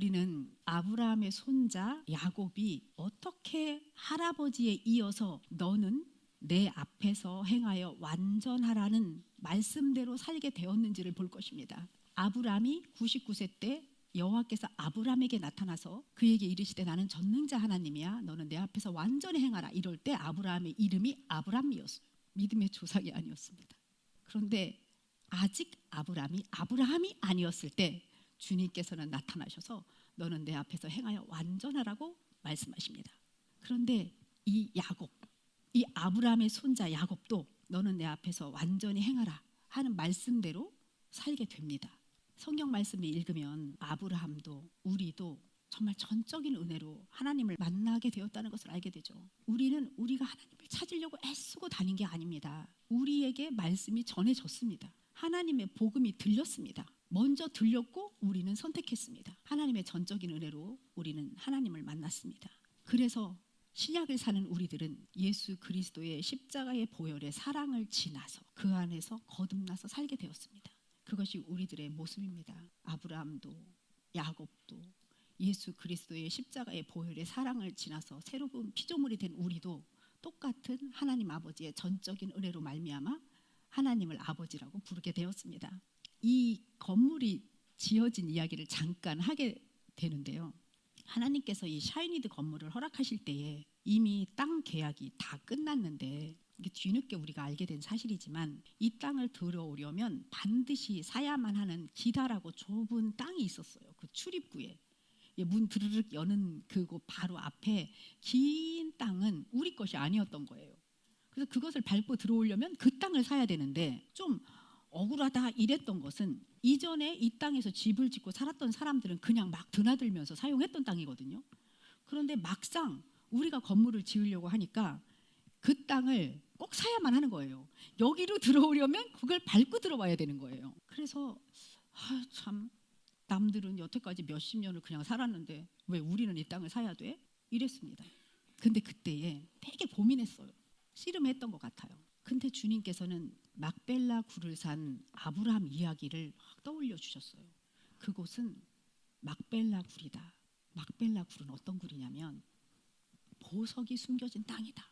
우리는 아브라함의 손자 야곱이 어떻게 할아버지에 이어서 너는 내 앞에서 행하여 완전하라는 말씀대로 살게 되었는지를 볼 것입니다. 아브라함이 99세 때 여호와께서 아브라함에게 나타나서 그에게 이르시되 나는 전능자 하나님이야, 너는 내 앞에서 완전히 행하라. 이럴 때 아브라함의 이름이 아브람이었어요. 믿음의 조상이 아니었습니다. 그런데 아직 아브라함이 아니었을 때 주님께서는 나타나셔서 너는 내 앞에서 행하여 완전하라고 말씀하십니다. 그런데 이 아브라함의 손자 야곱도 너는 내 앞에서 완전히 행하라 하는 말씀대로 살게 됩니다. 성경 말씀을 읽으면 아브라함도 우리도 정말 전적인 은혜로 하나님을 만나게 되었다는 것을 알게 되죠. 우리는 우리가 하나님을 찾으려고 애쓰고 다닌 게 아닙니다. 우리에게 말씀이 전해졌습니다. 하나님의 복음이 들렸습니다. 먼저 들렸고 우리는 선택했습니다. 하나님의 전적인 은혜로 우리는 하나님을 만났습니다. 그래서 신약을 사는 우리들은 예수 그리스도의 십자가의 보혈의 사랑을 지나서 그 안에서 거듭나서 살게 되었습니다. 그것이 우리들의 모습입니다. 아브라함도 야곱도 예수 그리스도의 십자가의 보혈의 사랑을 지나서 새로운 피조물이 된 우리도 똑같은 하나님 아버지의 전적인 은혜로 말미암아 하나님을 아버지라고 부르게 되었습니다. 이 건물이 지어진 이야기를 잠깐 하게 되는데요. 하나님께서 이 샤이니드 건물을 허락하실 때에 이미 땅 계약이 다 끝났는데, 이게 뒤늦게 우리가 알게 된 사실이지만 이 땅을 들어오려면 반드시 사야만 하는 기다라고 좁은 땅이 있었어요. 그 출입구에 문 드르륵 여는 그곳 바로 앞에 긴 땅은 우리 것이 아니었던 거예요. 그래서 그것을 밟고 들어오려면 그 땅을 사야 되는데, 좀 억울하다 이랬던 것은 이전에 이 땅에서 집을 짓고 살았던 사람들은 그냥 막 드나들면서 사용했던 땅이거든요. 그런데 막상 우리가 건물을 지으려고 하니까 그 땅을 꼭 사야만 하는 거예요. 여기로 들어오려면 그걸 밟고 들어와야 되는 거예요. 그래서 참, 남들은 여태까지 몇십 년을 그냥 살았는데 왜 우리는 이 땅을 사야 돼? 이랬습니다. 근데 그때에 되게 고민했어요. 씨름했던 것 같아요. 근데 주님께서는 막벨라 굴을 산 아브라함 이야기를 떠올려 주셨어요. 그곳은 막벨라 굴이다. 막벨라 굴은 어떤 굴이냐면 보석이 숨겨진 땅이다.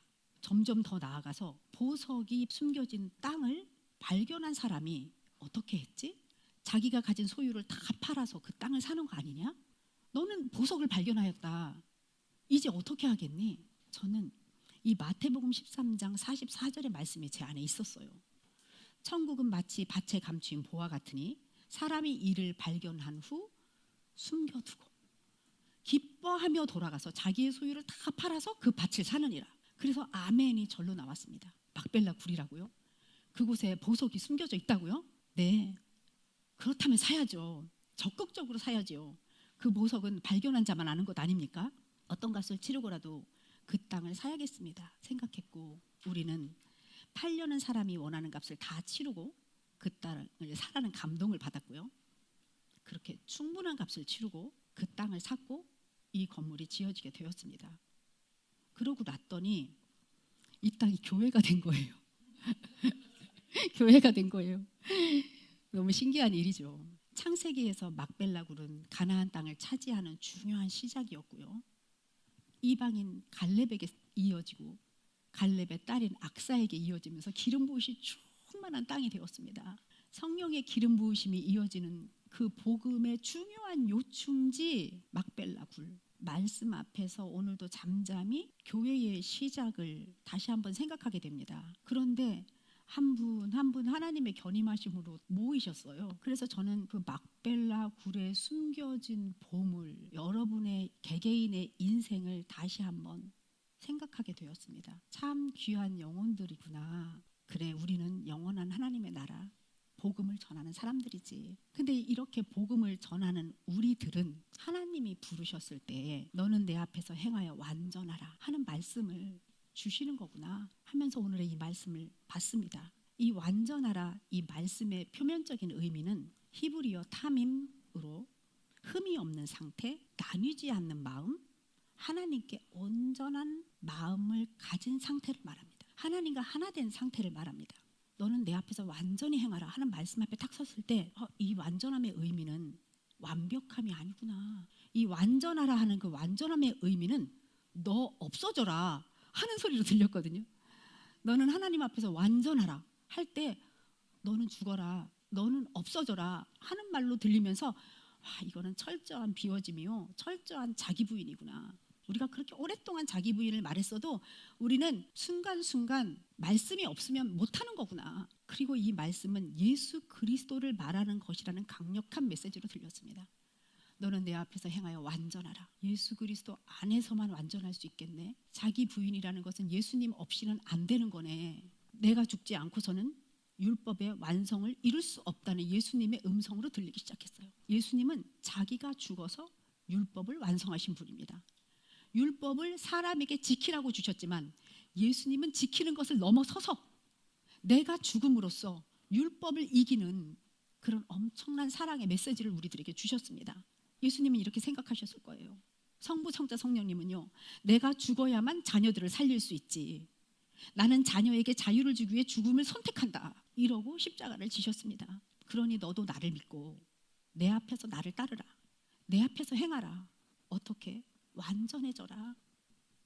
점점 더 나아가서 보석이 숨겨진 땅을 발견한 사람이 어떻게 했지? 자기가 가진 소유를 다 팔아서 그 땅을 사는 거 아니냐? 너는 보석을 발견하였다. 이제 어떻게 하겠니? 저는 이 마태복음 13장 44절의 말씀이 제 안에 있었어요. 천국은 마치 밭에 감추인 보화 같으니 사람이 이를 발견한 후 숨겨두고 기뻐하며 돌아가서 자기의 소유를 다 팔아서 그 밭을 사느니라. 그래서 아멘이 절로 나왔습니다. 막벨라 굴이라고요? 그곳에 보석이 숨겨져 있다고요? 네, 그렇다면 사야죠. 적극적으로 사야죠. 그 보석은 발견한 자만 아는 것 아닙니까? 어떤 값을 치르고라도 그 땅을 사야겠습니다 생각했고, 우리는 팔려는 사람이 원하는 값을 다 치르고 그 땅을 사라는 감동을 받았고요. 그렇게 충분한 값을 치르고 그 땅을 샀고 이 건물이 지어지게 되었습니다. 그러고 났더니 이 땅이 교회가 된 거예요. 교회가 된 거예요. 너무 신기한 일이죠. 창세기에서 막벨라 굴은 가나안 땅을 차지하는 중요한 시작이었고요. 이방인 갈렙에게 이어지고 갈렙의 딸인 악사에게 이어지면서 기름 부으시 충만한 땅이 되었습니다. 성령의 기름 부으심이 이어지는 그 복음의 중요한 요충지 막벨라 굴. 말씀 앞에서 오늘도 잠잠히 교회의 시작을 다시 한번 생각하게 됩니다. 그런데 한 분 한 분 하나님의 견임하심으로 모이셨어요. 그래서 저는 그 막벨라 굴에 숨겨진 보물, 여러분의 개개인의 인생을 다시 한번 생각하게 되었습니다. 참 귀한 영혼들이구나. 그래, 우리는 영원한 하나님의 나라, 복음을 전하는 사람들이지. 근데 이렇게 복음을 전하는 우리들은 하나님이 부르셨을 때 너는 내 앞에서 행하여 완전하라 하는 말씀을 주시는 거구나 하면서 오늘의 이 말씀을 봤습니다. 이 완전하라, 이 말씀의 표면적인 의미는 히브리어 타밈으로 흠이 없는 상태, 나뉘지 않는 마음, 하나님께 온전한 마음을 가진 상태를 말합니다. 하나님과 하나 된 상태를 말합니다. 너는 내 앞에서 완전히 행하라 하는 말씀 앞에 딱 섰을 때 이 완전함의 의미는 완벽함이 아니구나. 이 완전하라 하는 그 완전함의 의미는 너 없어져라 하는 소리로 들렸거든요. 너는 하나님 앞에서 완전하라 할 때 너는 죽어라, 너는 없어져라 하는 말로 들리면서 이거는 철저한 비워짐이요, 철저한 자기 부인이구나. 우리가 그렇게 오랫동안 자기 부인을 말했어도 우리는 순간순간 말씀이 없으면 못하는 거구나. 그리고 이 말씀은 예수 그리스도를 말하는 것이라는 강력한 메시지로 들렸습니다. 너는 내 앞에서 행하여 완전하라. 예수 그리스도 안에서만 완전할 수 있겠네. 자기 부인이라는 것은 예수님 없이는 안 되는 거네. 내가 죽지 않고서는 율법의 완성을 이룰 수 없다는 예수님의 음성으로 들리기 시작했어요. 예수님은 자기가 죽어서 율법을 완성하신 분입니다. 율법을 사람에게 지키라고 주셨지만 예수님은 지키는 것을 넘어서서 내가 죽음으로써 율법을 이기는 그런 엄청난 사랑의 메시지를 우리들에게 주셨습니다. 예수님은 이렇게 생각하셨을 거예요. 성부, 성자, 성령님은요, 내가 죽어야만 자녀들을 살릴 수 있지. 나는 자녀에게 자유를 주기 위해 죽음을 선택한다. 이러고 십자가를 지셨습니다. 그러니 너도 나를 믿고 내 앞에서 나를 따르라. 내 앞에서 행하라. 어떻게? 완전해져라.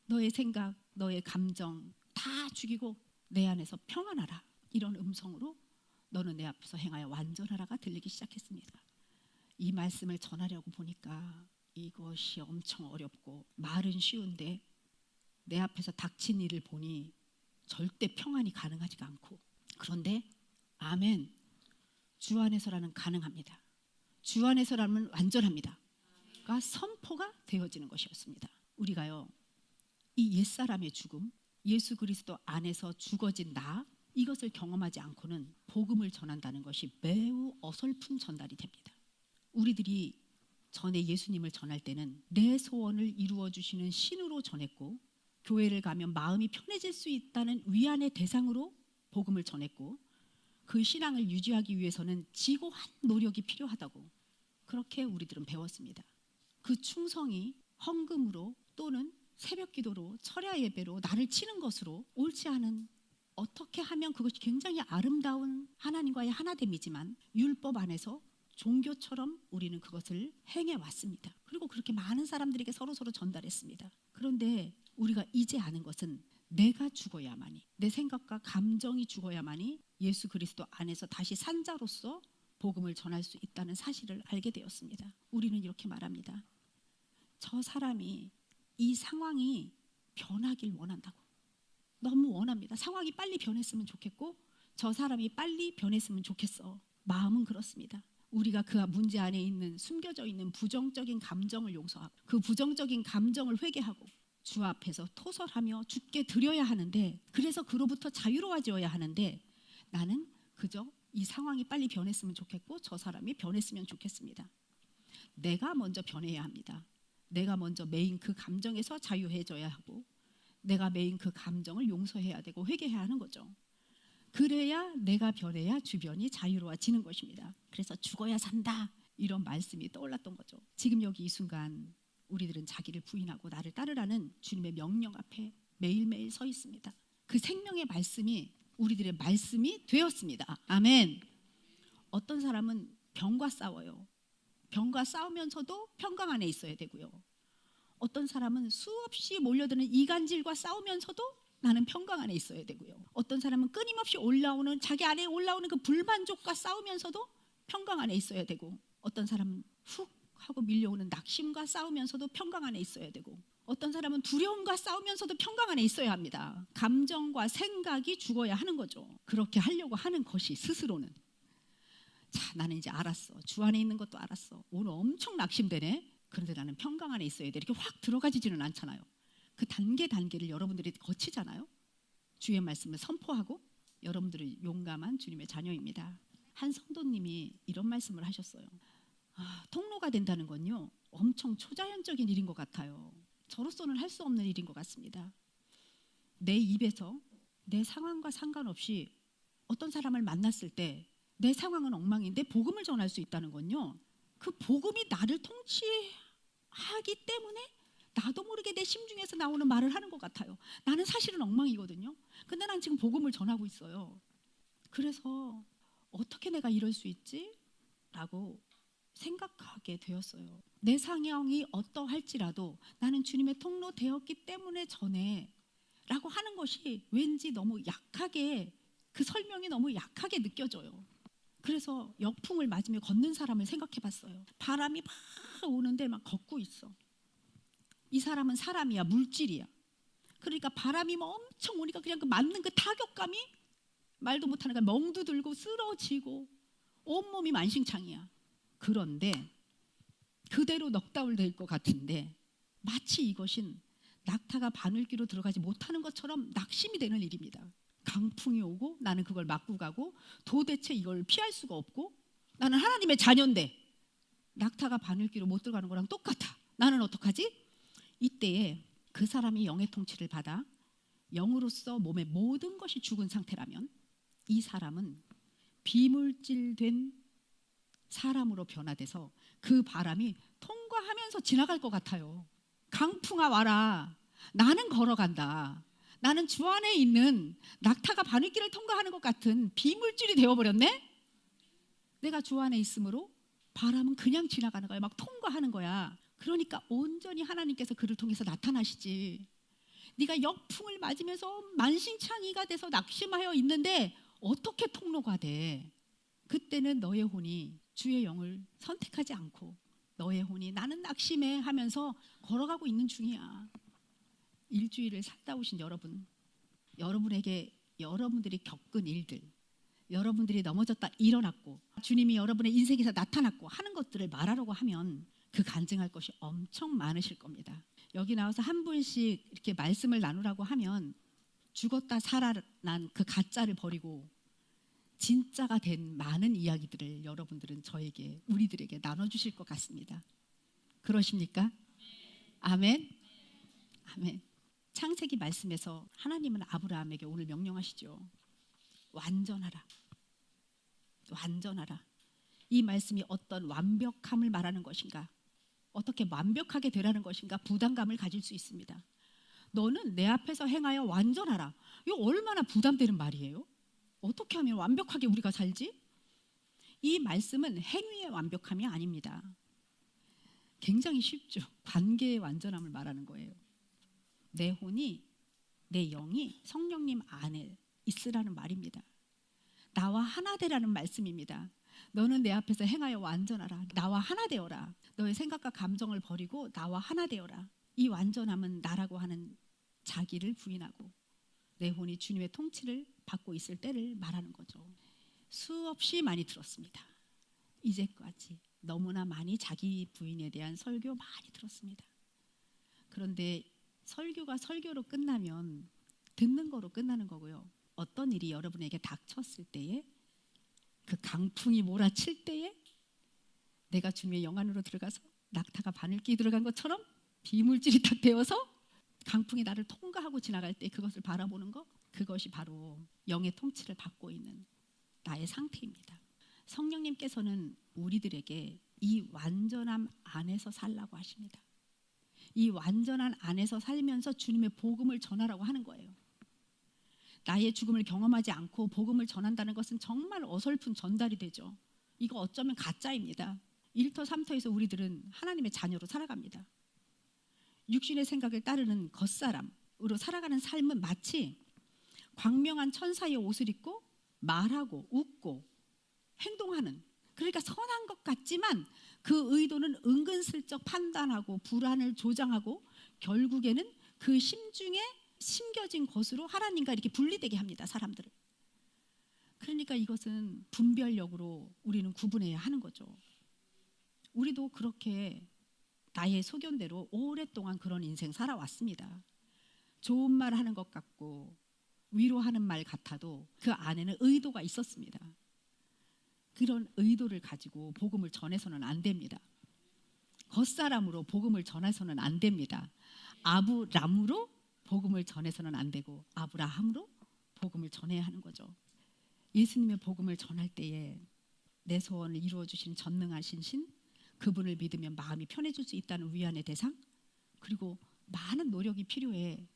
너의 생각, 너의 감정 다 죽이고 내 안에서 평안하라. 이런 음성으로 너는 내 앞에서 행하여 완전하라가 들리기 시작했습니다. 이 말씀을 전하려고 보니까 이것이 엄청 어렵고 말은 쉬운데 내 앞에서 닥친 일을 보니 절대 평안이 가능하지가 않고, 그런데 아멘, 주 안에서라는 가능합니다. 주 안에서라면 완전합니다. 가 선포가 되어지는 것이었습니다. 우리가요, 이 옛사람의 죽음, 예수 그리스도 안에서 죽어진 나, 이것을 경험하지 않고는 복음을 전한다는 것이 매우 어설픈 전달이 됩니다. 우리들이 전에 예수님을 전할 때는 내 소원을 이루어 주시는 신으로 전했고, 교회를 가면 마음이 편해질 수 있다는 위안의 대상으로 복음을 전했고, 그 신앙을 유지하기 위해서는 지고한 노력이 필요하다고 그렇게 우리들은 배웠습니다. 그 충성이 헌금으로 또는 새벽 기도로, 철야 예배로 나를 치는 것으로 옳지 않은, 어떻게 하면 그것이 굉장히 아름다운 하나님과의 하나됨이지만 율법 안에서 종교처럼 우리는 그것을 행해왔습니다. 그리고 그렇게 많은 사람들에게 서로서로 전달했습니다. 그런데 우리가 이제 아는 것은 내가 죽어야만이, 내 생각과 감정이 죽어야만이 예수 그리스도 안에서 다시 산 자로서 복음을 전할 수 있다는 사실을 알게 되었습니다. 우리는 이렇게 말합니다. 저 사람이 이 상황이 변하길 원한다고. 너무 원합니다. 상황이 빨리 변했으면 좋겠고 저 사람이 빨리 변했으면 좋겠어. 마음은 그렇습니다. 우리가 그 문제 안에 있는, 숨겨져 있는 부정적인 감정을 용서하고 그 부정적인 감정을 회개하고 주 앞에서 토설하며 주께 드려야 하는데, 그래서 그로부터 자유로워져야 하는데, 나는 그저 이 상황이 빨리 변했으면 좋겠고 저 사람이 변했으면 좋겠습니다. 내가 먼저 변해야 합니다. 내가 먼저 메인 그 감정에서 자유해져야 하고 내가 메인 그 감정을 용서해야 되고 회개해야 하는 거죠. 그래야 내가 변해야 주변이 자유로워지는 것입니다. 그래서 죽어야 산다, 이런 말씀이 떠올랐던 거죠. 지금 여기 이 순간 우리들은 자기를 부인하고 나를 따르라는 주님의 명령 앞에 매일매일 서 있습니다. 그 생명의 말씀이 우리들의 말씀이 되었습니다. 아멘. 어떤 사람은 병과 싸워요. 병과 싸우면서도 평강 안에 있어야 되고요. 어떤 사람은 수없이 몰려드는 이간질과 싸우면서도 나는 평강 안에 있어야 되고요. 어떤 사람은 끊임없이 올라오는, 자기 안에 올라오는 그 불만족과 싸우면서도 평강 안에 있어야 되고, 어떤 사람은 훅 하고 밀려오는 낙심과 싸우면서도 평강 안에 있어야 되고, 어떤 사람은 두려움과 싸우면서도 평강 안에 있어야 합니다. 감정과 생각이 죽어야 하는 거죠. 그렇게 하려고 하는 것이 스스로는, 자, 나는 이제 알았어. 주 안에 있는 것도 알았어. 오늘 엄청 낙심되네. 그런데 나는 평강 안에 있어야 돼. 이렇게 확 들어가지지는 않잖아요. 그 단계를 여러분들이 거치잖아요. 주의 말씀을 선포하고. 여러분들은 용감한 주님의 자녀입니다. 한 성도님이 이런 말씀을 하셨어요. 통로가 된다는 건요, 엄청 초자연적인 일인 것 같아요. 저로서는 할 수 없는 일인 것 같습니다. 내 입에서 내 상황과 상관없이 어떤 사람을 만났을 때 내 상황은 엉망인데 복음을 전할 수 있다는 건요, 그 복음이 나를 통치하기 때문에 나도 모르게 내 심중에서 나오는 말을 하는 것 같아요. 나는 사실은 엉망이거든요. 근데 난 지금 복음을 전하고 있어요. 그래서 어떻게 내가 이럴 수 있지? 라고 생각하게 되었어요. 내 상황이 어떠할지라도 나는 주님의 통로 되었기 때문에 전해 라고 하는 것이 왠지 너무 약하게, 그 설명이 너무 약하게 느껴져요. 그래서 역풍을 맞으며 걷는 사람을 생각해 봤어요. 바람이 막 오는데 막 걷고 있어. 이 사람은 사람이야, 물질이야. 그러니까 바람이 막 엄청 오니까 그냥 그 맞는 그 타격감이 말도 못하는 거야. 멍도 들고 쓰러지고 온몸이 만신창이야. 그런데 그대로 넉다운 될 것 같은데 마치 이것은 낙타가 바늘귀로 들어가지 못하는 것처럼 낙심이 되는 일입니다. 강풍이 오고 나는 그걸 맞고 가고 도대체 이걸 피할 수가 없고 나는 하나님의 자녀인데 낙타가 바늘귀로 못 들어가는 거랑 똑같아. 나는 어떡하지? 이때에 그 사람이 영의 통치를 받아 영으로서 몸의 모든 것이 죽은 상태라면 이 사람은 비물질된 사람으로 변화돼서 그 바람이 통과하면서 지나갈 것 같아요. 강풍아 와라. 나는 걸어간다. 나는 주 안에 있는 낙타가 바늘길을 통과하는 것 같은 비물질이 되어버렸네. 내가 주 안에 있으므로 바람은 그냥 지나가는 거야. 막 통과하는 거야. 그러니까 온전히 하나님께서 그를 통해서 나타나시지. 네가 역풍을 맞으면서 만신창이가 돼서 낙심하여 있는데 어떻게 통로가 돼? 그때는 너의 혼이 주의 영을 선택하지 않고 너의 혼이 나는 낙심해 하면서 걸어가고 있는 중이야. 일주일을 살다 오신 여러분, 여러분에게 여러분들이 겪은 일들, 여러분들이 넘어졌다 일어났고 주님이 여러분의 인생에서 나타났고 하는 것들을 말하려고 하면 그 간증할 것이 엄청 많으실 겁니다. 여기 나와서 한 분씩 이렇게 말씀을 나누라고 하면 죽었다 살아난 그 가짜를 버리고 진짜가 된 많은 이야기들을 여러분들은 저에게, 우리들에게 나눠주실 것 같습니다. 그러십니까? 아멘. 아멘. 창세기 말씀에서 하나님은 아브라함에게 오늘 명령하시죠. 완전하라. 완전하라. 이 말씀이 어떤 완벽함을 말하는 것인가? 어떻게 완벽하게 되라는 것인가? 부담감을 가질 수 있습니다. 너는 내 앞에서 행하여 완전하라. 이거 얼마나 부담되는 말이에요? 어떻게 하면 완벽하게 우리가 살지? 이 말씀은 행위의 완벽함이 아닙니다. 굉장히 쉽죠. 관계의 완전함을 말하는 거예요. 내 혼이, 내 영이 성령님 안에 있으라는 말입니다. 나와 하나 되라는 말씀입니다. 너는 내 앞에서 행하여 완전하라. 나와 하나 되어라. 너의 생각과 감정을 버리고 나와 하나 되어라. 이 완전함은 나라고 하는 자기를 부인하고 내 혼이 주님의 통치를 받고 있을 때를 말하는 거죠. 수없이 많이 들었습니다. 이제까지 너무나 많이 자기 부인에 대한 설교 많이 들었습니다. 그런데 설교가 설교로 끝나면 듣는 거로 끝나는 거고요. 어떤 일이 여러분에게 닥쳤을 때에, 그 강풍이 몰아칠 때에 내가 주님의 영 안으로 들어가서 낙타가 바늘귀 들어간 것처럼 비물질이 딱 되어서 강풍이 나를 통과하고 지나갈 때 그것을 바라보는 것, 그것이 바로 영의 통치를 받고 있는 나의 상태입니다. 성령님께서는 우리들에게 이 완전함 안에서 살라고 하십니다. 이 완전한 안에서 살면서 주님의 복음을 전하라고 하는 거예요. 나의 죽음을 경험하지 않고 복음을 전한다는 것은 정말 어설픈 전달이 되죠. 이거 어쩌면 가짜입니다. 1터 3터에서 우리들은 하나님의 자녀로 살아갑니다. 육신의 생각을 따르는 겉사람으로 살아가는 삶은 마치 광명한 천사의 옷을 입고 말하고 웃고 행동하는, 그러니까 선한 것 같지만 그 의도는 은근슬쩍 판단하고 불안을 조장하고 결국에는 그 심중에 심겨진 것으로 하나님과 이렇게 분리되게 합니다. 사람들을. 그러니까 이것은 분별력으로 우리는 구분해야 하는 거죠. 우리도 그렇게 나의 소견대로 오랫동안 그런 인생 살아왔습니다. 좋은 말 하는 것 같고 위로하는 말 같아도 그 안에는 의도가 있었습니다. 그런 의도를 가지고 복음을 전해서는 안 됩니다. 겉사람으로 복음을 전해서는 안 됩니다. 아브람으로 복음을 전해서는 안 되고 아브라함으로 복음을 전해야 하는 거죠. 예수님의 복음을 전할 때에 내 소원을 이루어 주신 전능하신 신, 그분을 믿으면 마음이 편해질 수 있다는 위안의 대상, 그리고 많은 노력이 필요해.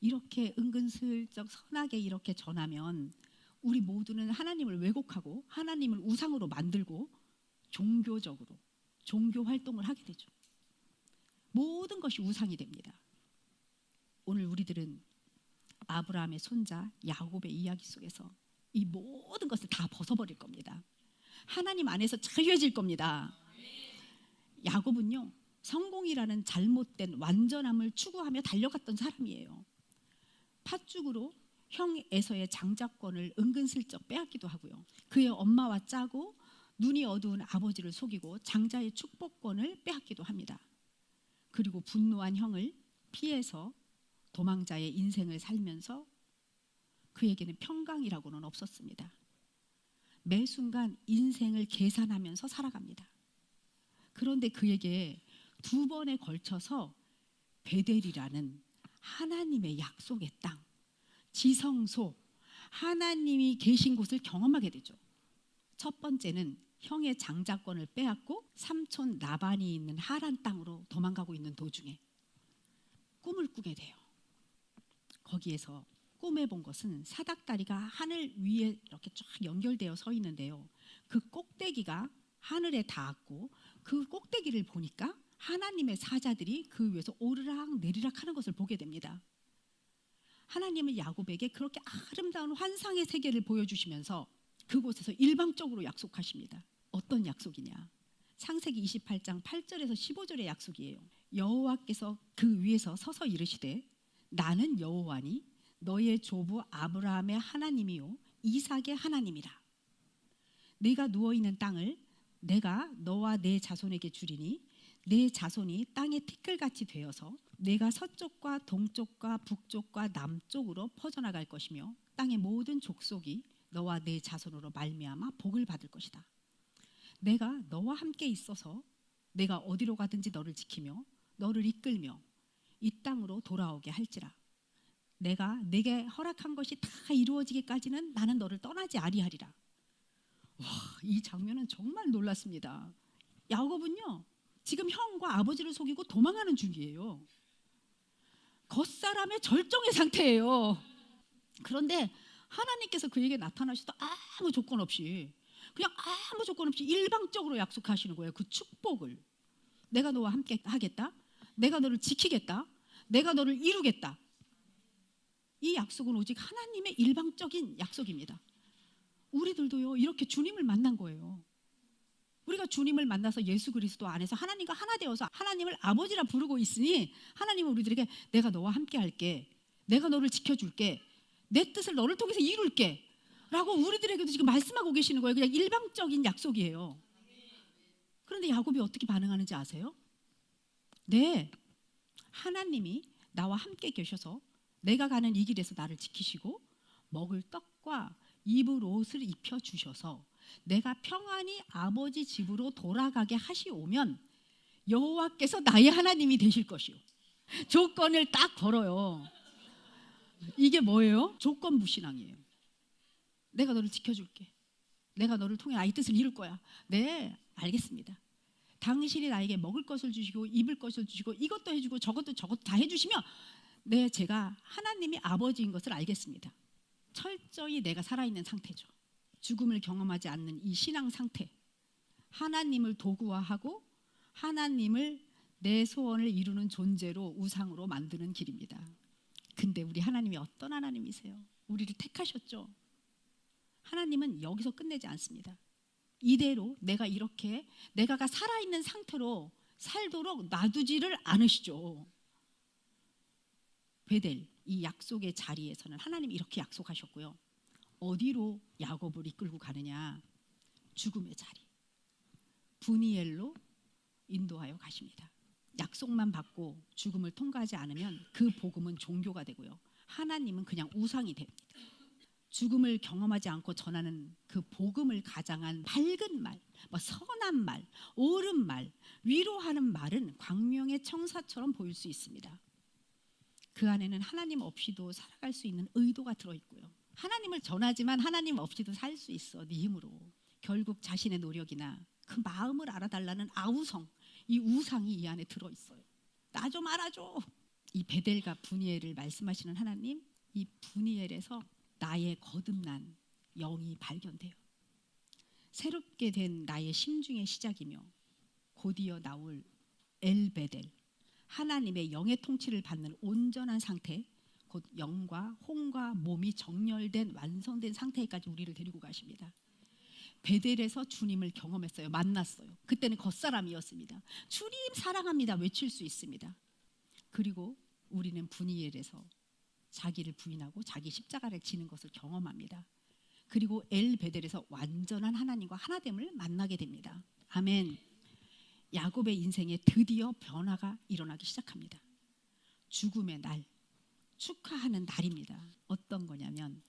이렇게 은근슬쩍 선하게 이렇게 전하면 우리 모두는 하나님을 왜곡하고 하나님을 우상으로 만들고 종교적으로 종교 활동을 하게 되죠. 모든 것이 우상이 됩니다. 오늘 우리들은 아브라함의 손자 야곱의 이야기 속에서 이 모든 것을 다 벗어버릴 겁니다. 하나님 안에서 자유해질 겁니다. 야곱은요, 성공이라는 잘못된 완전함을 추구하며 달려갔던 사람이에요. 팥죽으로 형 에서의 장자권을 은근슬쩍 빼앗기도 하고요. 그의 엄마와 짜고 눈이 어두운 아버지를 속이고 장자의 축복권을 빼앗기도 합니다. 그리고 분노한 형을 피해서 도망자의 인생을 살면서 그에게는 평강이라고는 없었습니다. 매 순간 인생을 계산하면서 살아갑니다. 그런데 그에게 두 번에 걸쳐서 베델이라는 하나님의 약속의 땅, 지성소, 하나님이 계신 곳을 경험하게 되죠. 첫 번째는 형의 장자권을 빼앗고 삼촌 라반이 있는 하란 땅으로 도망가고 있는 도중에 꿈을 꾸게 돼요. 거기에서 꿈에 본 것은 사닥다리가 하늘 위에 이렇게 쫙 연결되어 서 있는데요. 그 꼭대기가 하늘에 닿았고 그 꼭대기를 보니까 하나님의 사자들이 그 위에서 오르락 내리락 하는 것을 보게 됩니다. 하나님은 야곱에게 그렇게 아름다운 환상의 세계를 보여주시면서 그곳에서 일방적으로 약속하십니다. 어떤 약속이냐? 창세기 28장 8절에서 15절의 약속이에요. 여호와께서 그 위에서 서서 이르시되 나는 여호와니 너의 조부 아브라함의 하나님이요 이삭의 하나님이라. 네가 누워있는 땅을 내가 너와 내 자손에게 주리니 내 자손이 땅의 티끌같이 되어서 내가 서쪽과 동쪽과 북쪽과 남쪽으로 퍼져나갈 것이며 땅의 모든 족속이 너와 내 자손으로 말미암아 복을 받을 것이다. 내가 너와 함께 있어서 내가 어디로 가든지 너를 지키며 너를 이끌며 이 땅으로 돌아오게 할지라. 내가 내게 허락한 것이 다 이루어지기까지는 나는 너를 떠나지 아니하리라. 와, 이 장면은 정말 놀랐습니다. 야곱은요, 지금 형과 아버지를 속이고 도망하는 중이에요. 겉사람의 절정의 상태예요. 그런데 하나님께서 그에게 나타나셔서 아무 조건 없이 그냥 아무 조건 없이 일방적으로 약속하시는 거예요. 그 축복을. 내가 너와 함께 하겠다. 내가 너를 지키겠다. 내가 너를 이루겠다. 이 약속은 오직 하나님의 일방적인 약속입니다. 우리들도요, 이렇게 주님을 만난 거예요. 우리가 주님을 만나서 예수 그리스도 안에서 하나님과 하나 되어서 하나님을 아버지라 부르고 있으니 하나님은 우리들에게 내가 너와 함께 할게. 내가 너를 지켜줄게. 내 뜻을 너를 통해서 이룰게. 라고 우리들에게도 지금 말씀하고 계시는 거예요. 그냥 일방적인 약속이에요. 그런데 야곱이 어떻게 반응하는지 아세요? 네, 하나님이 나와 함께 계셔서 내가 가는 이 길에서 나를 지키시고 먹을 떡과 입을 옷을 입혀주셔서 내가 평안히 아버지 집으로 돌아가게 하시오면 여호와께서 나의 하나님이 되실 것이요. 조건을 딱 걸어요. 이게 뭐예요? 조건부신앙이에요. 내가 너를 지켜줄게. 내가 너를 통해 이 뜻을 이룰 거야. 네, 알겠습니다. 당신이 나에게 먹을 것을 주시고 입을 것을 주시고 이것도 해주고 저것도 다 해주시면 네, 제가 하나님이 아버지인 것을 알겠습니다. 철저히 내가 살아있는 상태죠. 죽음을 경험하지 않는 이 신앙 상태, 하나님을 도구화하고 하나님을 내 소원을 이루는 존재로 우상으로 만드는 길입니다. 근데 우리 하나님이 어떤 하나님이세요? 우리를 택하셨죠. 하나님은 여기서 끝내지 않습니다. 이대로 내가 이렇게 내가 살아있는 상태로 살도록 놔두지를 않으시죠. 베델, 이 약속의 자리에서는 하나님이 이렇게 약속하셨고요. 어디로 야곱을 이끌고 가느냐? 죽음의 자리, 브니엘로 인도하여 가십니다. 약속만 받고 죽음을 통과하지 않으면 그 복음은 종교가 되고요. 하나님은 그냥 우상이 됩니다. 죽음을 경험하지 않고 전하는 그 복음을 가장한 밝은 말, 선한 말, 옳은 말, 위로하는 말은 광명의 청사처럼 보일 수 있습니다. 그 안에는 하나님 없이도 살아갈 수 있는 의도가 들어있고요. 하나님을 전하지만 하나님 없이도 살 수 있어. 네 힘으로. 결국 자신의 노력이나 그 마음을 알아달라는 아우성, 이 우상이 이 안에 들어있어요. 나 좀 알아줘. 이 베델과 브니엘을 말씀하시는 하나님, 이 브니엘에서 나의 거듭난 영이 발견돼요. 새롭게 된 나의 심중의 시작이며 곧이어 나올 엘베델, 하나님의 영의 통치를 받는 온전한 상태, 곧 영과 혼과 몸이 정렬된 완성된 상태까지 우리를 데리고 가십니다. 베델에서 주님을 경험했어요. 만났어요. 그때는 겉사람이었습니다. 주님 사랑합니다 외칠 수 있습니다. 그리고 우리는 분이엘에서 자기를 부인하고 자기 십자가를 지는 것을 경험합니다. 그리고 엘 베델에서 완전한 하나님과 하나됨을 만나게 됩니다. 아멘. 야곱의 인생에 드디어 변화가 일어나기 시작합니다. 죽음의 날, 축하하는 날입니다. 어떤 거냐면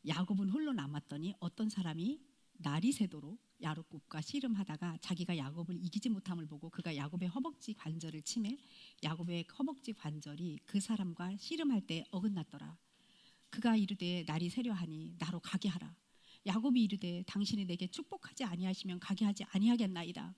야곱은 홀로 남았더니 어떤 사람이 날이 새도록 야곱과 씨름하다가 자기가 야곱을 이기지 못함을 보고 그가 야곱의 허벅지 관절을 치매 야곱의 허벅지 관절이 그 사람과 씨름할 때 어긋났더라. 그가 이르되 날이 새려하니 나로 가게 하라. 야곱이 이르되 당신이 내게 축복하지 아니하시면 가게 하지 아니하겠나이다.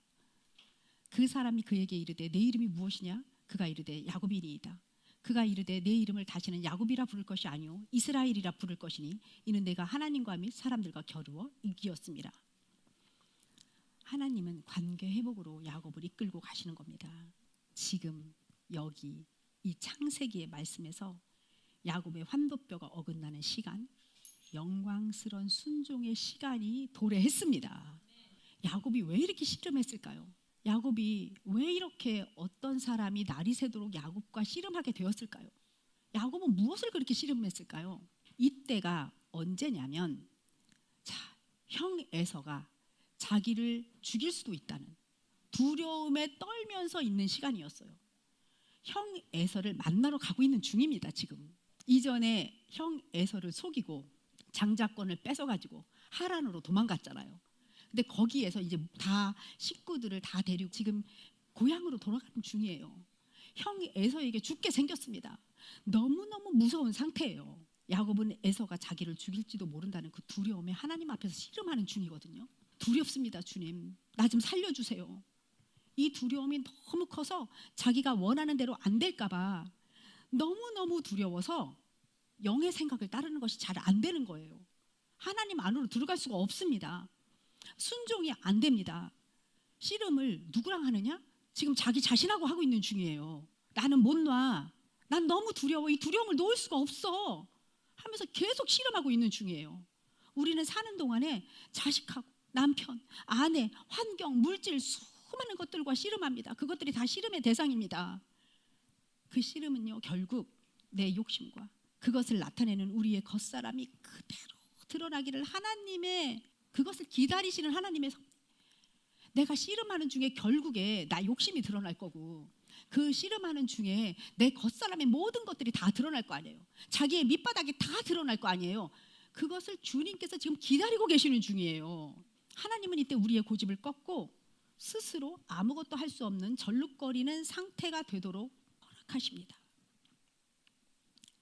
그 사람이 그에게 이르되 내 이름이 무엇이냐? 그가 이르되 야곱이니이다. 그가 이르되 내 이름을 다시는 야곱이라 부를 것이 아니오 이스라엘이라 부를 것이니 이는 내가 하나님과 및 사람들과 겨루어 이기었습니다. 하나님은 관계 회복으로 야곱을 이끌고 가시는 겁니다. 지금 여기 이 창세기의 말씀에서 야곱의 환도뼈가 어긋나는 시간, 영광스러운 순종의 시간이 도래했습니다. 야곱이 왜 이렇게 씨름했을까요? 야곱이 왜 이렇게 어떤 사람이 날이 새도록 야곱과 씨름하게 되었을까요? 야곱은 무엇을 그렇게 씨름했을까요? 이때가 언제냐면 형 에서가 자기를 죽일 수도 있다는 두려움에 떨면서 있는 시간이었어요. 형 에서를 만나러 가고 있는 중입니다. 지금 이전에 형 에서를 속이고 장자권을 뺏어가지고 하란으로 도망갔잖아요. 근데 거기에서 이제 다 식구들을 다 데리고 지금 고향으로 돌아가는 중이에요. 형 에서에게 죽게 생겼습니다. 너무너무 무서운 상태예요. 야곱은 에서가 자기를 죽일지도 모른다는 그 두려움에 하나님 앞에서 씨름하는 중이거든요. 두렵습니다. 주님, 나 좀 살려주세요. 이 두려움이 너무 커서 자기가 원하는 대로 안 될까 봐 너무너무 두려워서 영의 생각을 따르는 것이 잘 안 되는 거예요. 하나님 안으로 들어갈 수가 없습니다. 순종이 안 됩니다. 씨름을 누구랑 하느냐? 지금 자기 자신하고 하고 있는 중이에요. 나는 못 놔. 난 너무 두려워. 이 두려움을 놓을 수가 없어. 하면서 계속 씨름하고 있는 중이에요. 우리는 사는 동안에 자식하고 남편, 아내, 환경, 물질 수많은 것들과 씨름합니다. 그것들이 다 씨름의 대상입니다. 그 씨름은요 결국 내 욕심과 그것을 나타내는 우리의 겉사람이 그대로 드러나기를 하나님의 그것을 기다리시는 하나님의 내가 씨름하는 중에 결국에 나 욕심이 드러날 거고 그 씨름하는 중에 내 겉사람의 모든 것들이 다 드러날 거 아니에요. 자기의 밑바닥이 다 드러날 거 아니에요. 그것을 주님께서 지금 기다리고 계시는 중이에요. 하나님은 이때 우리의 고집을 꺾고 스스로 아무것도 할 수 없는 절룩거리는 상태가 되도록 허락하십니다.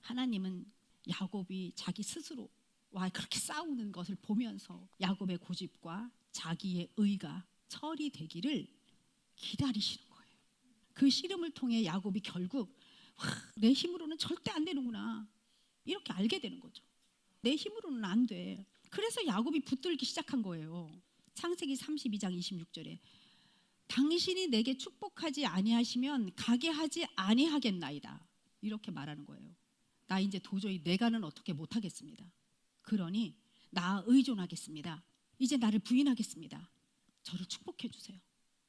하나님은 야곱이 자기 스스로와 그렇게 싸우는 것을 보면서 야곱의 고집과 자기의 의가 처리되기를 기다리시는 거예요. 그 씨름을 통해 야곱이 결국 내 힘으로는 절대 안 되는구나 이렇게 알게 되는 거죠. 내 힘으로는 안 돼. 그래서 야곱이 붙들기 시작한 거예요. 창세기 32장 26절에 당신이 내게 축복하지 아니하시면 가게 하지 아니하겠나이다 이렇게 말하는 거예요. 나 이제 도저히 내가는 어떻게 못하겠습니다. 그러니 나 의존하겠습니다. 이제 나를 부인하겠습니다. 저를 축복해 주세요.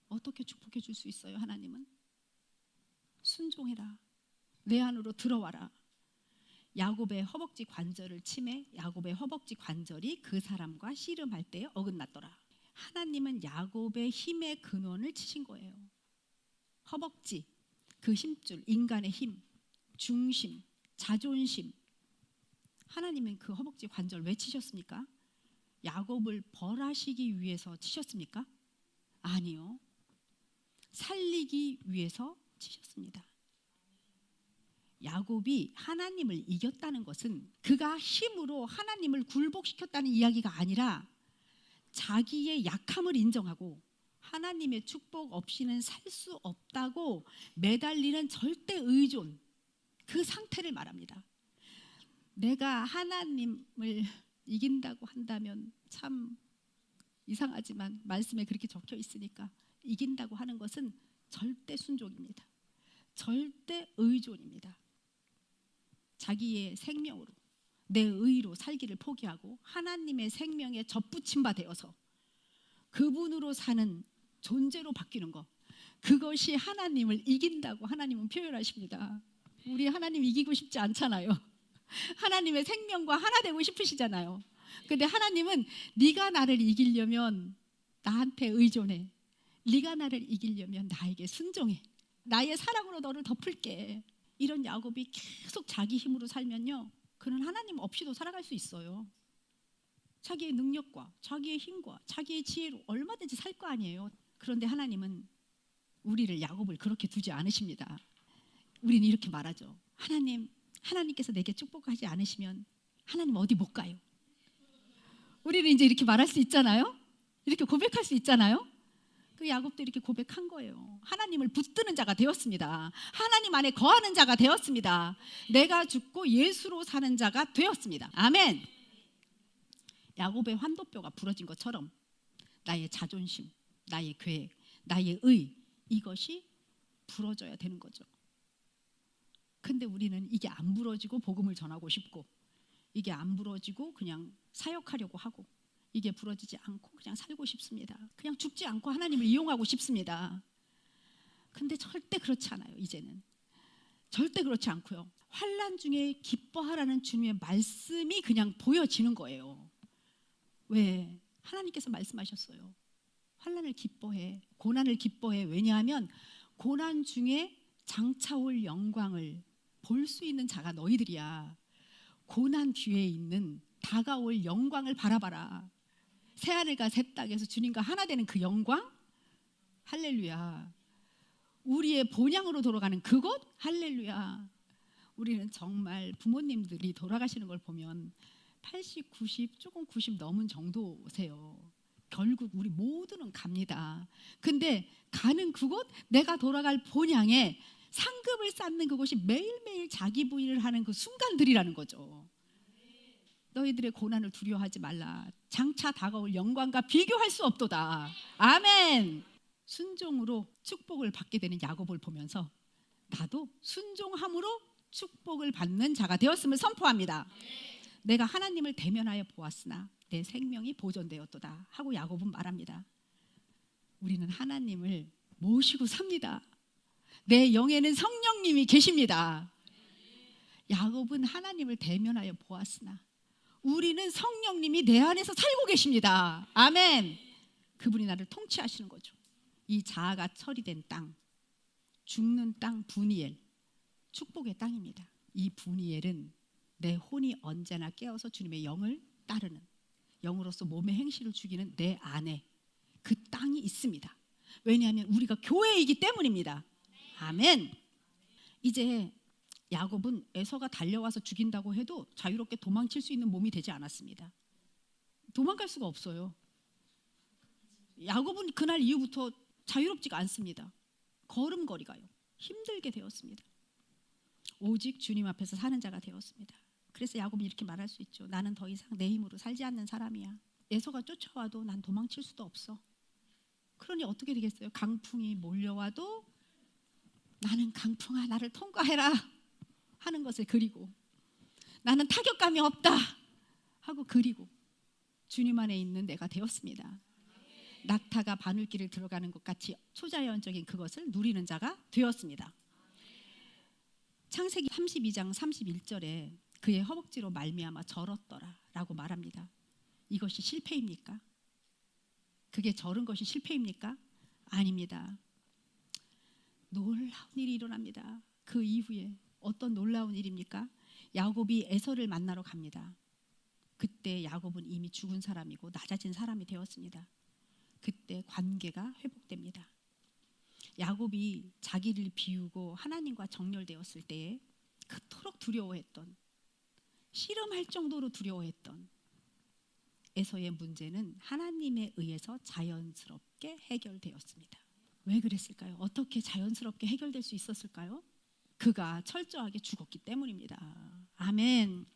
어떻게 축복해 줄 수 있어요? 하나님은 순종해라. 내 안으로 들어와라. 야곱의 허벅지 관절을 치매 야곱의 허벅지 관절이 그 사람과 씨름할 때 어긋났더라. 하나님은 야곱의 힘의 근원을 치신 거예요. 허벅지, 그 힘줄, 인간의 힘, 중심, 자존심. 하나님은 그 허벅지 관절 왜 치셨습니까? 야곱을 벌하시기 위해서 치셨습니까? 아니요. 살리기 위해서 치셨습니다. 야곱이 하나님을 이겼다는 것은 그가 힘으로 하나님을 굴복시켰다는 이야기가 아니라 자기의 약함을 인정하고 하나님의 축복 없이는 살 수 없다고 매달리는 절대 의존, 그 상태를 말합니다. 내가 하나님을 이긴다고 한다면 참 이상하지만 말씀에 그렇게 적혀 있으니까 이긴다고 하는 것은 절대 순종입니다. 절대 의존입니다. 자기의 생명으로 내 의로 살기를 포기하고 하나님의 생명에 접붙임 바 되어서 그분으로 사는 존재로 바뀌는 것, 그것이 하나님을 이긴다고 하나님은 표현하십니다. 우리 하나님 이기고 싶지 않잖아요. 하나님의 생명과 하나 되고 싶으시잖아요. 근데 하나님은 네가 나를 이기려면 나한테 의존해. 네가 나를 이기려면 나에게 순종해. 나의 사랑으로 너를 덮을게. 이런 야곱이 계속 자기 힘으로 살면요, 그는 하나님 없이도 살아갈 수 있어요. 자기의 능력과 자기의 힘과 자기의 지혜로 얼마든지 살 거 아니에요. 그런데 하나님은 우리를, 야곱을 그렇게 두지 않으십니다. 우리는 이렇게 말하죠. 하나님께서 내게 축복하지 않으시면 하나님 어디 못 가요. 우리는 이제 이렇게 말할 수 있잖아요. 이렇게 고백할 수 있잖아요. 그 야곱도 이렇게 고백한 거예요. 하나님을 붙드는 자가 되었습니다. 하나님 안에 거하는 자가 되었습니다. 내가 죽고 예수로 사는 자가 되었습니다. 아멘. 야곱의 환도뼈가 부러진 것처럼 나의 자존심, 나의 계획, 나의 의, 이것이 부러져야 되는 거죠. 근데 우리는 이게 안 부러지고 복음을 전하고 싶고, 이게 안 부러지고 그냥 사역하려고 하고, 이게 부러지지 않고 그냥 살고 싶습니다. 그냥 죽지 않고 하나님을 이용하고 싶습니다. 근데 절대 그렇지 않아요. 이제는 절대 그렇지 않고요. 환난 중에 기뻐하라는 주님의 말씀이 그냥 보여지는 거예요. 왜? 하나님께서 말씀하셨어요. 환난을 기뻐해, 고난을 기뻐해. 왜냐하면 고난 중에 장차올 영광을 볼 수 있는 자가 너희들이야. 고난 뒤에 있는 다가올 영광을 바라봐라. 새하늘과 새 땅에서 주님과 하나 되는 그 영광, 할렐루야. 우리의 본향으로 돌아가는 그곳, 할렐루야. 우리는 정말 부모님들이 돌아가시는 걸 보면 80, 90, 조금 90 넘은 정도세요. 결국 우리 모두는 갑니다. 근데 가는 그곳, 내가 돌아갈 본향에 상급을 쌓는 그곳이 매일매일 자기 부인을 하는 그 순간들이라는 거죠. 너희들의 고난을 두려워하지 말라. 장차 다가올 영광과 비교할 수 없도다. 아멘. 순종으로 축복을 받게 되는 야곱을 보면서 나도 순종함으로 축복을 받는 자가 되었음을 선포합니다. 내가 하나님을 대면하여 보았으나 내 생명이 보존되었도다 하고 야곱은 말합니다. 우리는 하나님을 모시고 삽니다. 내 영에는 성령님이 계십니다. 야곱은 하나님을 대면하여 보았으나 우리는 성령님이 내 안에서 살고 계십니다. 아멘. 그분이 나를 통치하시는 거죠. 이 자아가 처리된 땅, 죽는 땅 분이엘, 축복의 땅입니다. 이 분이엘은 내 혼이 언제나 깨어서 주님의 영을 따르는, 영으로서 몸의 행실을 죽이는 내 안에 그 땅이 있습니다. 왜냐하면 우리가 교회이기 때문입니다. 아멘. 이제 야곱은 에서가 달려와서 죽인다고 해도 자유롭게 도망칠 수 있는 몸이 되지 않았습니다. 도망갈 수가 없어요. 야곱은 그날 이후부터 자유롭지가 않습니다. 걸음걸이가요, 힘들게 되었습니다. 오직 주님 앞에서 사는 자가 되었습니다. 그래서 야곱이 이렇게 말할 수 있죠. 나는 더 이상 내 힘으로 살지 않는 사람이야. 에서가 쫓아와도 난 도망칠 수도 없어. 그러니 어떻게 되겠어요? 강풍이 몰려와도 나는 강풍아 나를 통과해라 하는 것을 그리고, 나는 타격감이 없다 하고 그리고 주님 안에 있는 내가 되었습니다. 낙타가 바늘길을 들어가는 것 같이 초자연적인 그것을 누리는 자가 되었습니다. 창세기 32장 31절에 그의 허벅지로 말미암아 절었더라 라고 말합니다. 이것이 실패입니까? 그게 절은 것이 실패입니까? 아닙니다. 놀라운 일이 일어납니다. 그 이후에 어떤 놀라운 일입니까? 야곱이 에서를 만나러 갑니다. 그때 야곱은 이미 죽은 사람이고 낮아진 사람이 되었습니다. 그때 관계가 회복됩니다. 야곱이 자기를 비우고 하나님과 정렬되었을 때에 그토록 두려워했던, 씨름할 정도로 두려워했던 에서의 문제는 하나님에 의해서 자연스럽게 해결되었습니다. 왜 그랬을까요? 어떻게 자연스럽게 해결될 수 있었을까요? 그가 철저하게 죽었기 때문입니다. 아멘.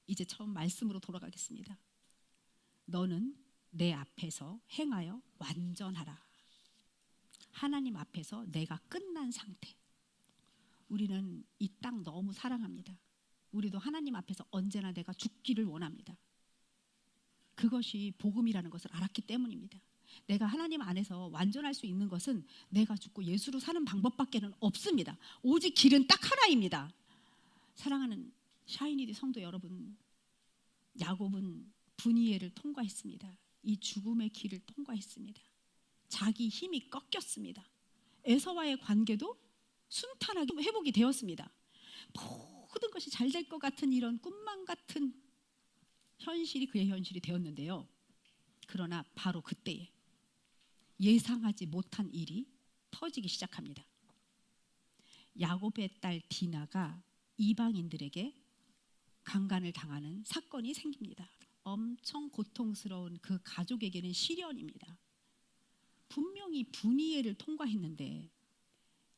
이제 처음 말씀으로 돌아가겠습니다. 너는 내 앞에서 행하여 완전하라. 하나님 앞에서 내가 끝난 상태, 우리는 이 땅 너무 사랑합니다. 우리도 하나님 앞에서 언제나 내가 죽기를 원합니다. 그것이 복음이라는 것을 알았기 때문입니다. 내가 하나님 안에서 완전할 수 있는 것은 내가 죽고 예수로 사는 방법밖에는 없습니다. 오직 길은 딱 하나입니다. 사랑하는 샤이니드 성도 여러분, 야곱은 분이엘을 통과했습니다. 이 죽음의 길을 통과했습니다. 자기 힘이 꺾였습니다. 에서와의 관계도 순탄하게 회복이 되었습니다. 모든 것이 잘 될 것 같은 이런 꿈만 같은 현실이 그의 현실이 되었는데요. 그러나 바로 그때에 예상하지 못한 일이 터지기 시작합니다. 야곱의 딸 디나가 이방인들에게 강간을 당하는 사건이 생깁니다. 엄청 고통스러운 그 가족에게는 시련입니다. 분명히 분이엘을 통과했는데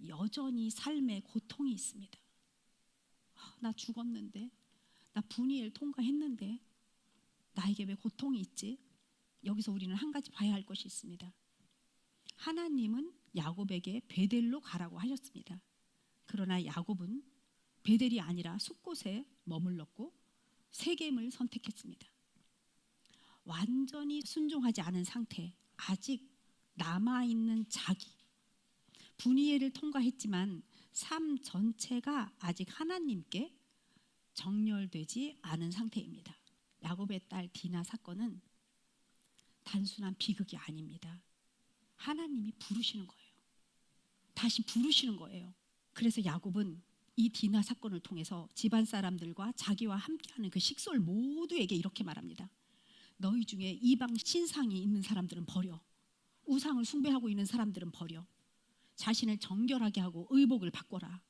여전히 삶에 고통이 있습니다. 나 죽었는데, 나 분이엘 통과했는데 나에게 왜 고통이 있지? 여기서 우리는 한 가지 봐야 할 것이 있습니다. 하나님은 야곱에게 베델로 가라고 하셨습니다. 그러나 야곱은 베델이 아니라 숲곳에 머물렀고 세겜을 선택했습니다. 완전히 순종하지 않은 상태, 아직 남아있는 자기, 분이엘을 통과했지만 삶 전체가 아직 하나님께 정렬되지 않은 상태입니다. 야곱의 딸 디나 사건은 단순한 비극이 아닙니다. 하나님이 부르시는 거예요. 다시 부르시는 거예요. 그래서 야곱은 이 디나 사건을 통해서 집안 사람들과 자기와 함께하는 그 식솔 모두에게 이렇게 말합니다. 너희 중에 이방 신상이 있는 사람들은 버려. 우상을 숭배하고 있는 사람들은 버려. 자신을 정결하게 하고 의복을 바꿔라.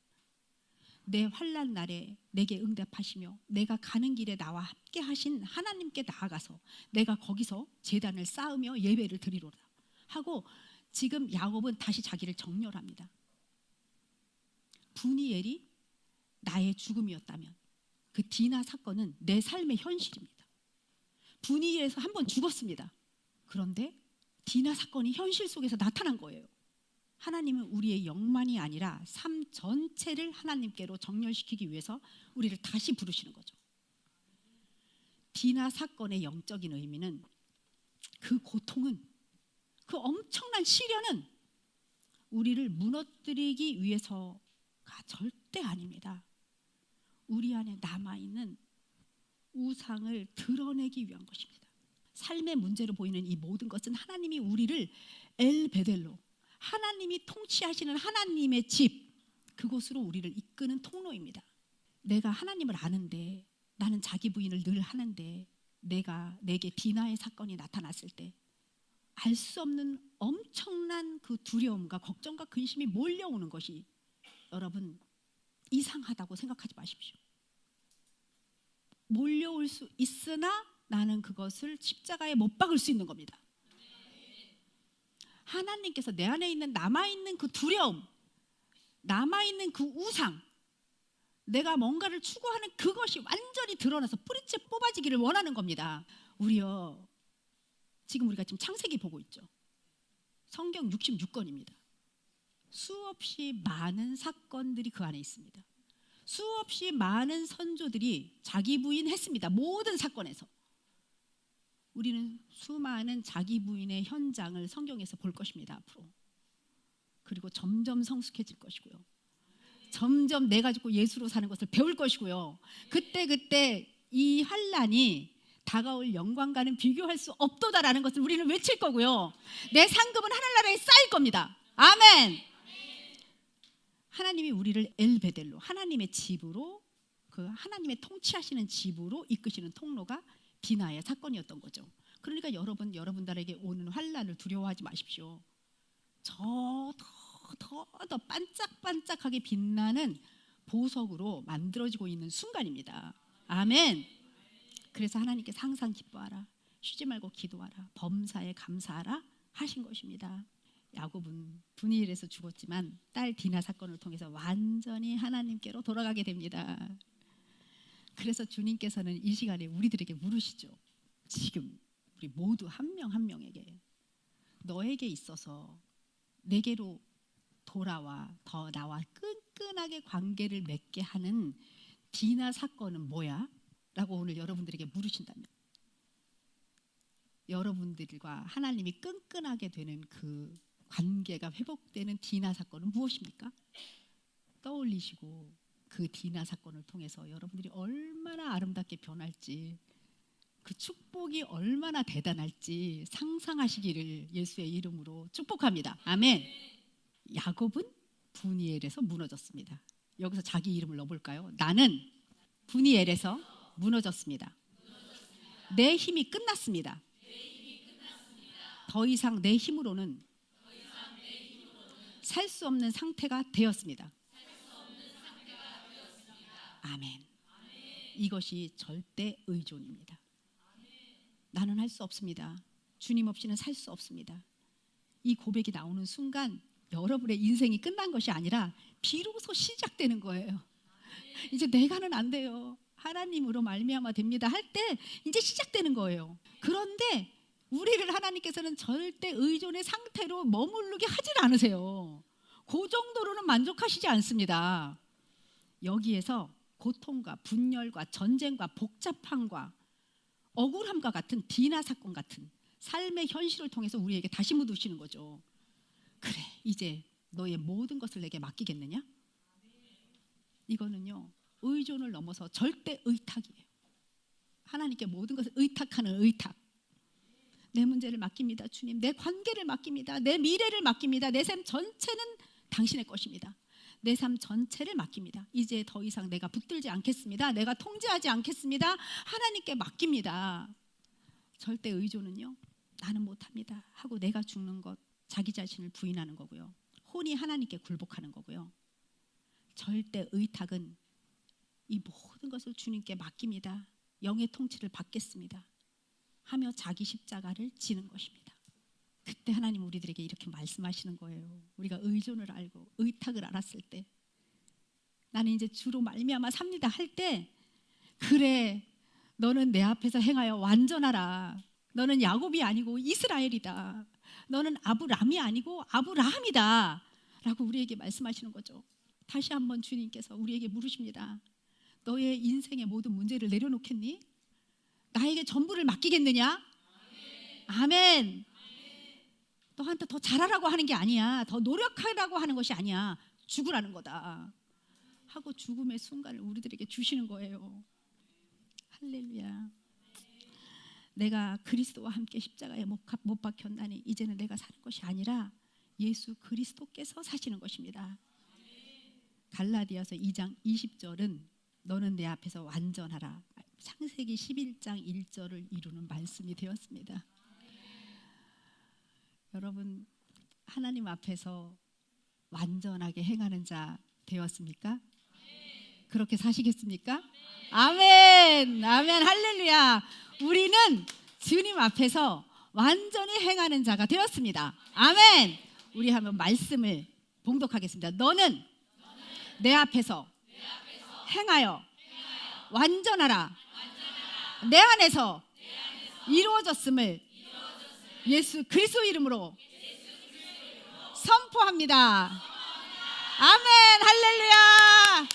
내 환난 날에 내게 응답하시며 내가 가는 길에 나와 함께 하신 하나님께 나아가서 내가 거기서 제단을 쌓으며 예배를 드리로다 하고, 지금 야곱은 다시 자기를 정렬합니다. 분이엘이 나의 죽음이었다면 그 디나 사건은 내 삶의 현실입니다. 분이엘에서 한 번 죽었습니다. 그런데 디나 사건이 현실 속에서 나타난 거예요. 하나님은 우리의 영만이 아니라 삶 전체를 하나님께로 정렬시키기 위해서 우리를 다시 부르시는 거죠. 디나 사건의 영적인 의미는, 그 고통은, 그 엄청난 시련은 우리를 무너뜨리기 위해서가 절대 아닙니다. 우리 안에 남아있는 우상을 드러내기 위한 것입니다. 삶의 문제로 보이는 이 모든 것은 하나님이 우리를 엘베델로, 하나님이 통치하시는 하나님의 집, 그곳으로 우리를 이끄는 통로입니다. 내가 하나님을 아는데, 나는 자기 부인을 늘 하는데 내게 디나의 사건이 나타났을 때 알 수 없는 엄청난 그 두려움과 걱정과 근심이 몰려오는 것이, 여러분, 이상하다고 생각하지 마십시오. 몰려올 수 있으나 나는 그것을 십자가에 못 박을 수 있는 겁니다. 하나님께서 내 안에 있는 남아있는 그 두려움, 남아있는 그 우상, 내가 뭔가를 추구하는 그것이 완전히 드러나서 뿌리째 뽑아지기를 원하는 겁니다. 우리요, 지금 우리가 지금 창세기 보고 있죠. 성경 66권입니다. 수없이 많은 사건들이 그 안에 있습니다. 수없이 많은 선조들이 자기 부인 했습니다. 모든 사건에서. 우리는 수많은 자기 부인의 현장을 성경에서 볼 것입니다. 앞으로. 그리고 점점 성숙해질 것이고요. 점점 내가 죽고 예수로 사는 것을 배울 것이고요. 그때 이 환난이 다가올 영광과는 비교할 수 없도다라는 것을 우리는 외칠 거고요. 내 상급은 하늘나라에 쌓일 겁니다. 아멘. 하나님이 우리를 엘베델로, 하나님의 집으로, 그 하나님의 통치하시는 집으로 이끄시는 통로가 디나의 사건이었던 거죠. 그러니까 여러분들에게 오는 환난을 두려워하지 마십시오. 더 반짝반짝하게 빛나는 보석으로 만들어지고 있는 순간입니다. 아멘. 그래서 하나님께서 항상 기뻐하라, 쉬지 말고 기도하라, 범사에 감사하라 하신 것입니다. 야곱은 분이엘에서 죽었지만 딸 디나 사건을 통해서 완전히 하나님께로 돌아가게 됩니다. 그래서 주님께서는 이 시간에 우리들에게 물으시죠. 지금 우리 모두 한 명 한 명에게, 너에게 있어서 내게로 돌아와 더 나와 끈끈하게 관계를 맺게 하는 디나 사건은 뭐야? 라고 오늘 여러분들에게 물으신다면, 여러분들과 하나님이 끈끈하게 되는 그 관계가 회복되는 디나 사건은 무엇입니까? 떠올리시고 그 디나 사건을 통해서 여러분들이 얼마나 아름답게 변할지, 그 축복이 얼마나 대단할지 상상하시기를 예수의 이름으로 축복합니다. 아멘. 야곱은 브니엘에서 무너졌습니다. 여기서 자기 이름을 넣어볼까요? 나는 브니엘에서 무너졌습니다. 내 힘이 끝났습니다. 더 이상 내 힘으로는 살 수 없는 상태가 되었습니다. 아멘. 이것이 절대 의존입니다. 나는 할 수 없습니다. 주님 없이는 살 수 없습니다. 이 고백이 나오는 순간 여러분의 인생이 끝난 것이 아니라 비로소 시작되는 거예요. 이제 내가는 안 돼요. 하나님으로 말미암아 됩니다 할 때 이제 시작되는 거예요. 그런데 우리를 하나님께서는 절대 의존의 상태로 머무르게 하질 않으세요. 그 정도로는 만족하시지 않습니다. 여기에서 고통과 분열과 전쟁과 복잡함과 억울함과 같은 디나 사건 같은 삶의 현실을 통해서 우리에게 다시 묻으시는 거죠. 그래, 이제 너의 모든 것을 내게 맡기겠느냐? 이거는요, 의존을 넘어서 절대 의탁이에요. 하나님께 모든 것을 의탁하는 의탁. 내 문제를 맡깁니다, 주님. 내 관계를 맡깁니다. 내 미래를 맡깁니다. 내 삶 전체는 당신의 것입니다. 내 삶 전체를 맡깁니다. 이제 더 이상 내가 붙들지 않겠습니다. 내가 통제하지 않겠습니다. 하나님께 맡깁니다. 절대 의존은요, 나는 못합니다 하고 내가 죽는 것, 자기 자신을 부인하는 거고요. 혼이 하나님께 굴복하는 거고요. 절대 의탁은 이 모든 것을 주님께 맡깁니다. 영의 통치를 받겠습니다 하며 자기 십자가를 지는 것입니다. 그때 하나님 우리들에게 이렇게 말씀하시는 거예요. 우리가 의존을 알고 의탁을 알았을 때, 나는 이제 주로 말미암아 삽니다 할 때, 그래, 너는 내 앞에서 행하여 완전하라. 너는 야곱이 아니고 이스라엘이다. 너는 아브람이 아니고 아브라함이다 라고 우리에게 말씀하시는 거죠. 다시 한번 주님께서 우리에게 물으십니다. 너의 인생의 모든 문제를 내려놓겠니? 나에게 전부를 맡기겠느냐? 아멘. 너한테 더 잘하라고 하는 게 아니야. 더 노력하라고 하는 것이 아니야. 죽으라는 거다 하고 죽음의 순간을 우리들에게 주시는 거예요. 할렐루야. 내가 그리스도와 함께 십자가에 못 박혔나니 이제는 내가 사는 것이 아니라 예수 그리스도께서 사시는 것입니다. 갈라디아서 2장 20절은 너는 내 앞에서 완전하라. 창세기 11장 1절을 이루는 말씀이 되었습니다. 여러분, 하나님 앞에서 완전하게 행하는 자 되었습니까? 그렇게 사시겠습니까? 아멘. 아멘. 할렐루야. 우리는 주님 앞에서 완전히 행하는 자가 되었습니다. 아멘. 우리 한번 말씀을 봉독하겠습니다. 너는 내 앞에서 행하여 완전하라. 내 안에서 이루어졌음을 예수 그리스도 이름으로 선포합니다. 아멘. 할렐루야.